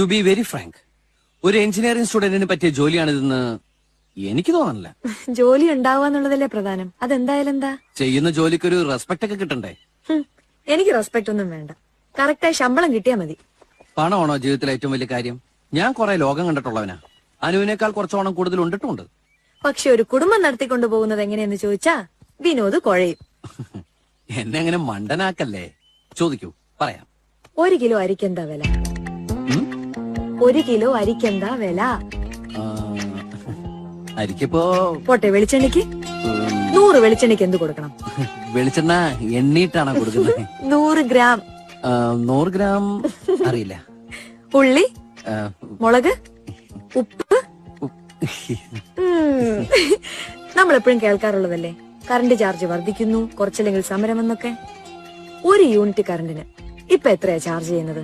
To be very Frank, ഒരു engineering സ്റ്റുഡന്റിന് പറ്റിയ ജോലിയാണിതെന്ന് എനിക്ക് തോന്നണില്ല. ജോലി ഉണ്ടാവുക എന്നുള്ളതല്ലേ പ്രധാനം. അതെന്തായാലും എന്താ, ചെയ്യുന്ന ജോലിക്കൊരു റെസ്പെക്ട് ഒക്കെ കിട്ടണ്ടേ? എനിക്ക് റെസ്പെക്ട് ഒന്നും വേണ്ട, കറക്റ്റായി ശമ്പളം കിട്ടിയാ മതി. പണമാണോ ജീവിതത്തിലെ ഏറ്റവും വലിയ കാര്യം? ഞാൻ കുറെ ലോകം കണ്ടിട്ടുള്ളവനാ. അനുവിനേക്കാൾ കുറച്ചോണം കൂടുതൽ ഉണ്ടിട്ടുണ്ട്. പക്ഷെ ഒരു കുടുംബം നടത്തിക്കൊണ്ടു പോകുന്നത് എങ്ങനെയെന്ന് ചോദിച്ചാ വിനോദ് കുഴയും. എന്നെ അങ്ങനെ മണ്ടനാക്കല്ലേ. ചോദിക്കൂ, പറയാം. 1 കിലോ അരിക്കെന്താ വില? 1 കിലോ അരിക്കെന്താ വില? അരിക്കിപ്പോ പോട്ടെ, വെളിച്ചെണ്ണയ്ക്ക് 100 വെളിച്ചെണ്ണയ്ക്ക് എന്ത് കൊടുക്കണം? വെളിച്ചെണ്ണ എണ്ണീട്ടാണോ കൊടുക്കുന്നത്? 100 ഗ്രാം. 100 ഗ്രാം അറിയില്ല. ഉള്ളി, മുളക്, ഉപ്പ്. നമ്മളെപ്പോഴും കേൾക്കാറുള്ളതല്ലേ, കറണ്ട് ചാർജ് വർദ്ധിക്കുന്നു, കുറച്ചില്ലെങ്കിൽ സമരമെന്നൊക്കെ. 1 യൂണിറ്റ് കറണ്ടിന് ഇപ്പൊ എത്രയാ ചാർജ് ചെയ്യുന്നത്?